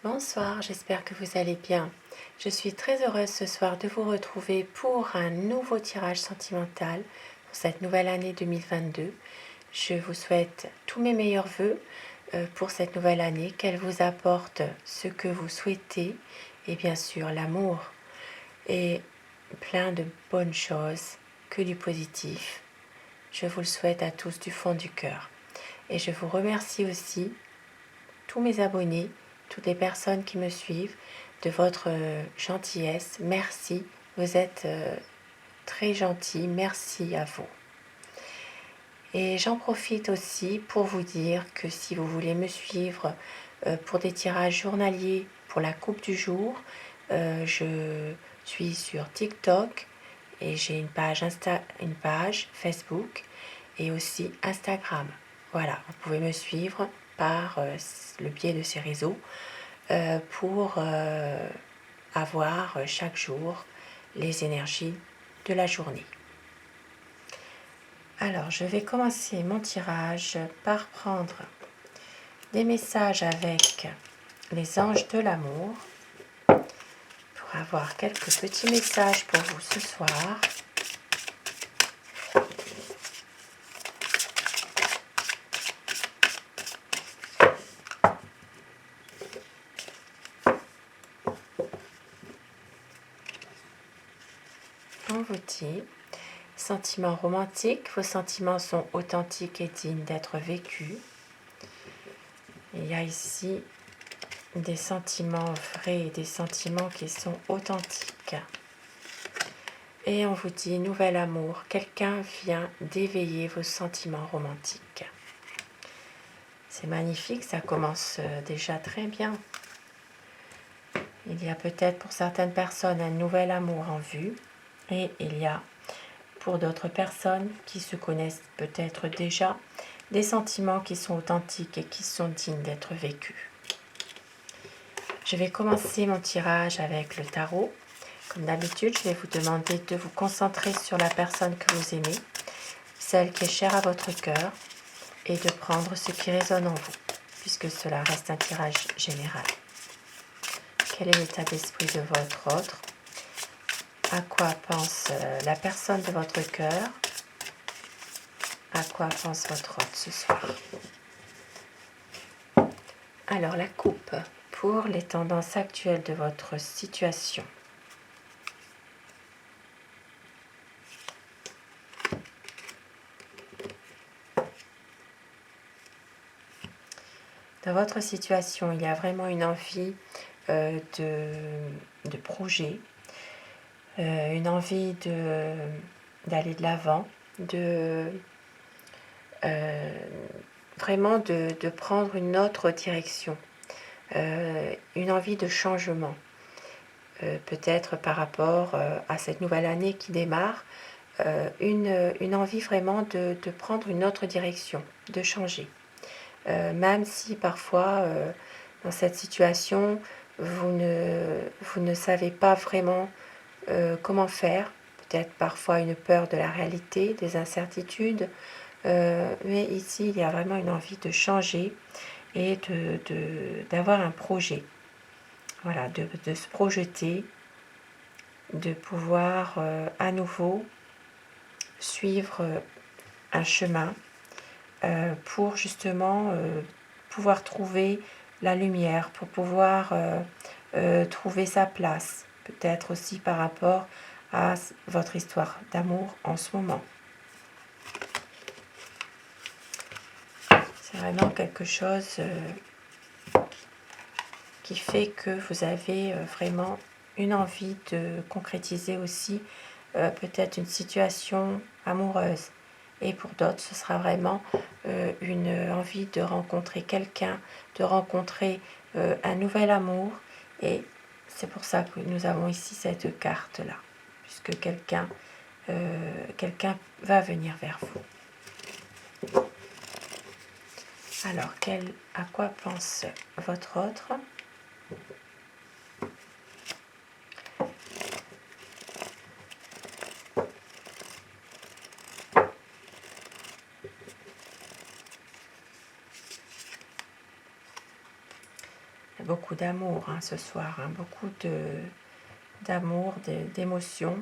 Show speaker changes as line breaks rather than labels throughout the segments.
Bonsoir, j'espère que vous allez bien. Je suis très heureuse ce soir de vous retrouver pour un nouveau tirage sentimental pour cette nouvelle année 2022. Je vous souhaite tous mes meilleurs vœux pour cette nouvelle année, qu'elle vous apporte ce que vous souhaitez et bien sûr l'amour et plein de bonnes choses, que du positif. Je vous le souhaite à tous du fond du cœur. Et je vous remercie aussi, tous mes abonnés, toutes les personnes qui me suivent, de votre gentillesse. Merci, vous êtes très gentils, merci à vous. Et j'en profite aussi pour vous dire que si vous voulez me suivre pour des tirages journaliers pour la coupe du jour, je suis sur TikTok et j'ai une page Facebook et aussi Instagram. Voilà, vous pouvez me suivre par le biais de ces réseaux pour avoir chaque jour les énergies de la journée. Alors, je vais commencer mon tirage par prendre des messages avec les anges de l'amour pour avoir quelques petits messages pour vous ce soir. On vous dit, sentiments romantiques, vos sentiments sont authentiques et dignes d'être vécus. Il y a ici des sentiments vrais et des sentiments qui sont authentiques. Et on vous dit, nouvel amour, quelqu'un vient d'éveiller vos sentiments romantiques. C'est magnifique, ça commence déjà très bien. Il y a peut-être pour certaines personnes un nouvel amour en vue et il y a pour d'autres personnes qui se connaissent peut-être déjà des sentiments qui sont authentiques et qui sont dignes d'être vécus. Je vais commencer mon tirage avec le tarot. Comme d'habitude, je vais vous demander de vous concentrer sur la personne que vous aimez, celle qui est chère à votre cœur, et de prendre ce qui résonne en vous, puisque cela reste un tirage général. Quel est l'état d'esprit de votre autre? À quoi pense la personne de votre cœur? À quoi pense votre autre ce soir? Alors, la coupe pour les tendances actuelles de votre situation. Dans votre situation, il y a vraiment une envie de projet, une envie d'aller de l'avant, vraiment de prendre une autre direction, une envie de changement, peut-être par rapport à cette nouvelle année qui démarre, une envie vraiment de prendre une autre direction, de changer. Même si parfois, dans cette situation, vous ne savez pas vraiment comment faire, peut-être parfois une peur de la réalité, des incertitudes, mais ici, il y a vraiment une envie de changer et d'avoir un projet. Voilà, de se projeter, de pouvoir à nouveau suivre un chemin pour justement pouvoir trouver la lumière, pour pouvoir trouver sa place, peut-être aussi par rapport à votre histoire d'amour en ce moment. C'est vraiment quelque chose qui fait que vous avez vraiment une envie de concrétiser aussi peut-être une situation amoureuse. Et pour d'autres, ce sera vraiment une envie de rencontrer quelqu'un, de rencontrer un nouvel amour. Et c'est pour ça que nous avons ici cette carte-là, puisque quelqu'un va venir vers vous. Alors, à quoi pense votre autre? beaucoup d'amour ce soir, beaucoup d'amour, d'émotions.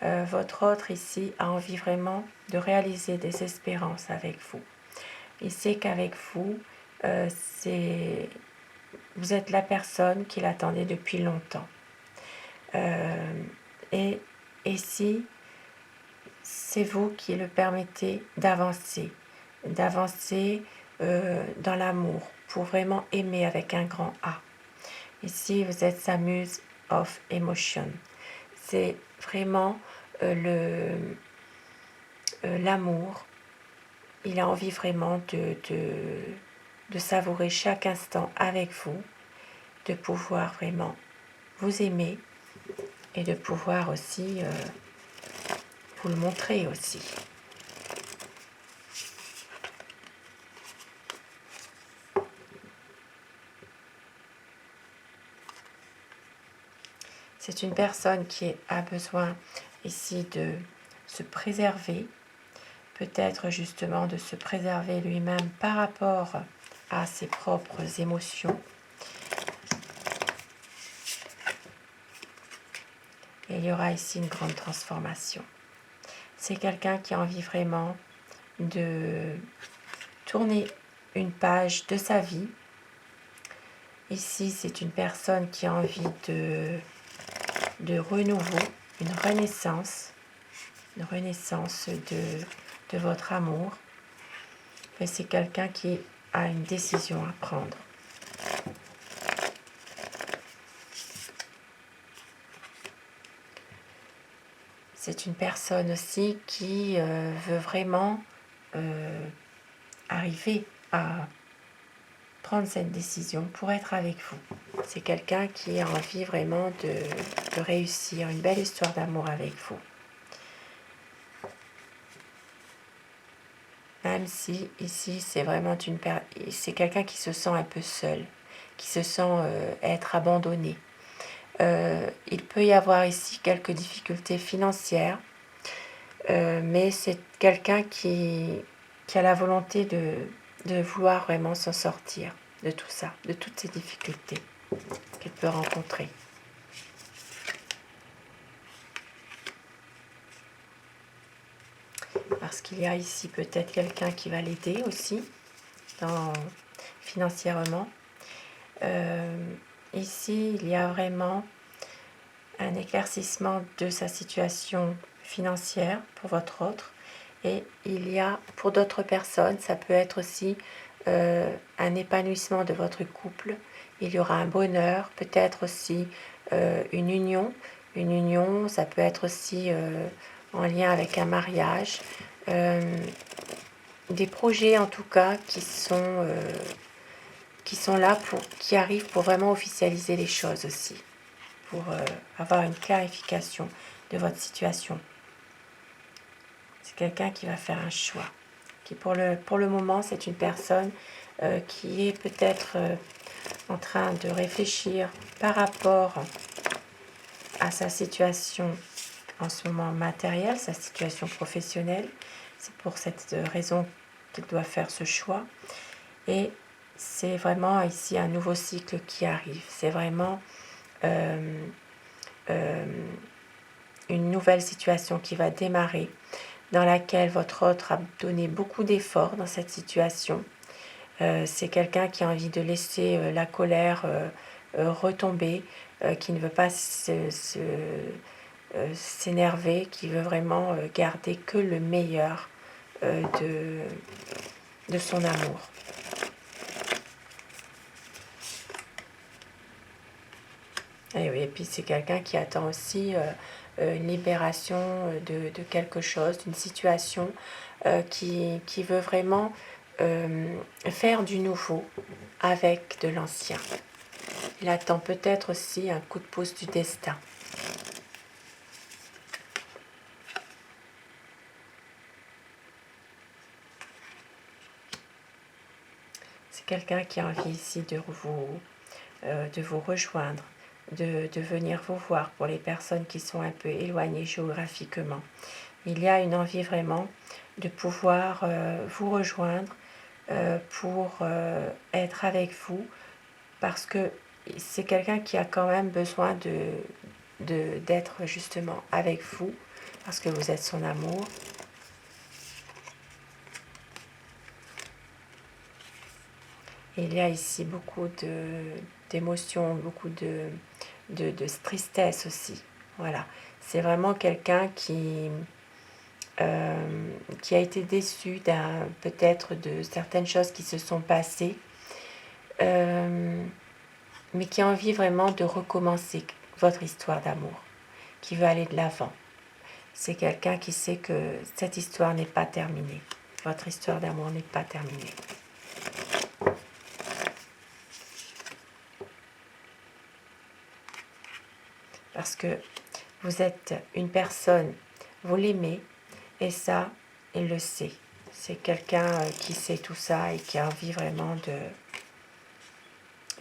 Votre autre ici a envie vraiment de réaliser des espérances avec vous. Il sait qu'avec vous, vous êtes la personne qu'il attendait depuis longtemps. Et si c'est vous qui le permettez d'avancer dans l'amour, pour vraiment aimer avec un grand A. Ici, vous êtes sa muse of emotion. C'est vraiment l'amour. Il a envie vraiment de savourer chaque instant avec vous, de pouvoir vraiment vous aimer et de pouvoir aussi vous le montrer aussi. C'est une personne qui a besoin ici de se préserver, peut-être justement de se préserver lui-même par rapport à ses propres émotions. Et il y aura ici une grande transformation. C'est quelqu'un qui a envie vraiment de tourner une page de sa vie. Ici, c'est une personne qui a envie de renouveau, une renaissance de votre amour. Et c'est quelqu'un qui a une décision à prendre. C'est une personne aussi qui veut vraiment arriver à prendre cette décision pour être avec vous. C'est quelqu'un qui a envie vraiment de réussir une belle histoire d'amour avec vous. Même si ici c'est vraiment c'est quelqu'un qui se sent un peu seul, qui se sent être abandonné. Il peut y avoir ici quelques difficultés financières, mais c'est quelqu'un qui a la volonté de vouloir vraiment s'en sortir de tout ça, de toutes ces difficultés qu'il peut rencontrer. Parce qu'il y a ici peut-être quelqu'un qui va l'aider aussi financièrement. Ici, il y a vraiment un éclaircissement de sa situation financière pour votre autre. Et il y a, pour d'autres personnes, ça peut être aussi un épanouissement de votre couple. Il y aura un bonheur, peut-être aussi une union. Une union, ça peut être aussi en lien avec un mariage. Des projets en tout cas qui sont là, qui arrivent pour vraiment officialiser les choses aussi, pour avoir une clarification de votre situation. C'est quelqu'un qui va faire un choix, qui pour le moment c'est une personne qui est peut-être en train de réfléchir par rapport à sa situation en ce moment matérielle, sa situation professionnelle. C'est pour cette raison qu'il doit faire ce choix. Et c'est vraiment ici un nouveau cycle qui arrive. C'est vraiment une nouvelle situation qui va démarrer, dans laquelle votre autre a donné beaucoup d'efforts dans cette situation. C'est quelqu'un qui a envie de laisser la colère retomber, qui ne veut pas s'énerver, qui veut vraiment garder que le meilleur de son amour. Et oui, et puis c'est quelqu'un qui attend aussi une libération de quelque chose, d'une situation qui veut vraiment faire du nouveau avec de l'ancien. Il attend peut-être aussi un coup de pouce du destin. C'est quelqu'un qui a envie ici de vous rejoindre, de venir vous voir pour les personnes qui sont un peu éloignées géographiquement. Il y a une envie vraiment de pouvoir vous rejoindre pour être avec vous, parce que c'est quelqu'un qui a quand même besoin d'être justement avec vous, parce que vous êtes son amour. Et il y a ici beaucoup d'émotions, beaucoup de tristesse aussi. Voilà, c'est vraiment quelqu'un qui a été déçu peut-être de certaines choses qui se sont passées, mais qui a envie vraiment de recommencer votre histoire d'amour, qui veut aller de l'avant. C'est quelqu'un qui sait que cette histoire n'est pas terminée. Votre histoire d'amour n'est pas terminée. Parce que vous êtes une personne, vous l'aimez, et ça, il le sait. C'est quelqu'un qui sait tout ça et qui a envie vraiment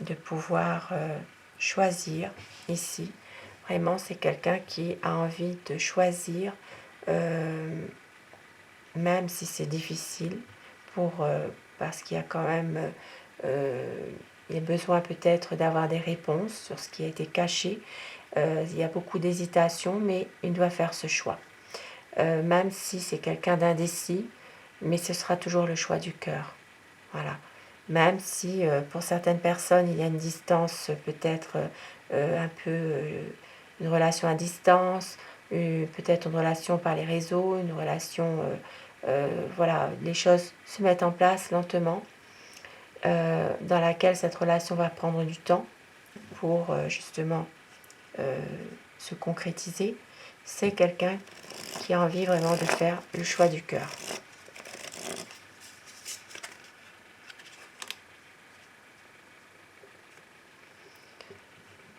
de pouvoir choisir ici. Vraiment, c'est quelqu'un qui a envie de choisir, même si c'est difficile, parce qu'il y a quand même il y a besoin peut-être d'avoir des réponses sur ce qui a été caché. Il y a beaucoup d'hésitation, mais il doit faire ce choix. Même si c'est quelqu'un d'indécis, mais ce sera toujours le choix du cœur. Voilà. Même si pour certaines personnes, il y a une distance, peut-être un peu une relation à distance, peut-être une relation par les réseaux, une relation, voilà, les choses se mettent en place lentement, dans laquelle cette relation va prendre du temps pour justement se concrétiser. C'est quelqu'un qui a envie vraiment de faire le choix du cœur.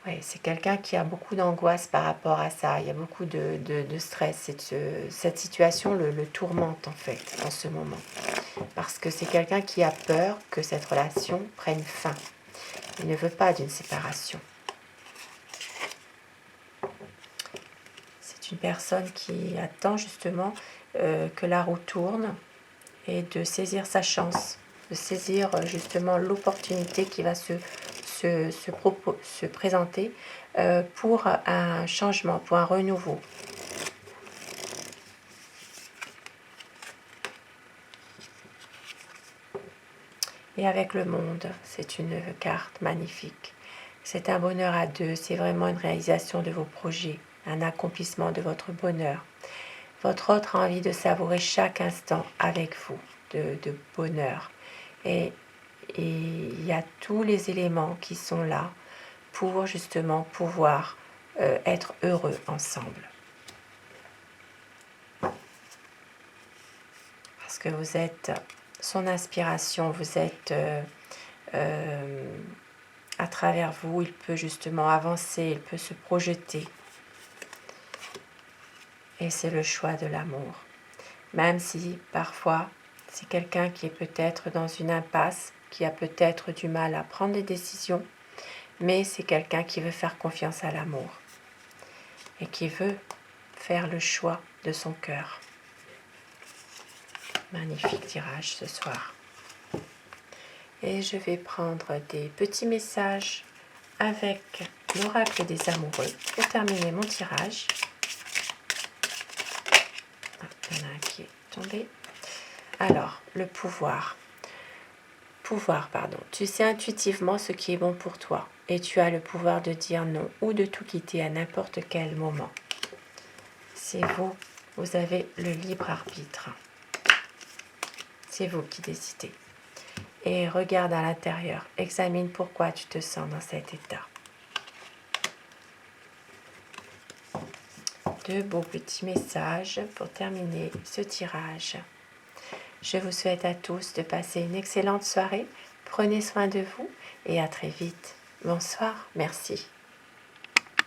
Oui, c'est quelqu'un qui a beaucoup d'angoisse par rapport à ça. Il y a beaucoup de stress. Cette situation le tourmente en fait en ce moment. Parce que c'est quelqu'un qui a peur que cette relation prenne fin. Il ne veut pas d'une séparation. C'est une personne qui attend justement que la roue tourne et de saisir sa chance, de saisir justement l'opportunité qui va se présenter pour un changement, pour un renouveau. Et avec le monde, c'est une carte magnifique. C'est un bonheur à deux, c'est vraiment une réalisation de vos projets, un accomplissement de votre bonheur. Votre autre a envie de savourer chaque instant avec vous, de bonheur. Et il y a tous les éléments qui sont là pour justement pouvoir être heureux ensemble. Parce que vous êtes son inspiration, vous êtes à travers vous, il peut justement avancer, il peut se projeter. Et c'est le choix de l'amour. Même si parfois c'est quelqu'un qui est peut-être dans une impasse, qui a peut-être du mal à prendre des décisions, mais c'est quelqu'un qui veut faire confiance à l'amour et qui veut faire le choix de son cœur. Magnifique tirage ce soir. Et je vais prendre des petits messages avec l'oracle des amoureux pour terminer mon tirage. Il y en a un qui est tombé. Alors, le pouvoir. Tu sais intuitivement ce qui est bon pour toi et tu as le pouvoir de dire non ou de tout quitter à n'importe quel moment. C'est vous, vous avez le libre arbitre. C'est vous qui décidez. Et regarde à l'intérieur, examine pourquoi tu te sens dans cet état. Deux beaux petits messages pour terminer ce tirage. Je vous souhaite à tous de passer une excellente soirée. Prenez soin de vous et à très vite. Bonsoir, merci.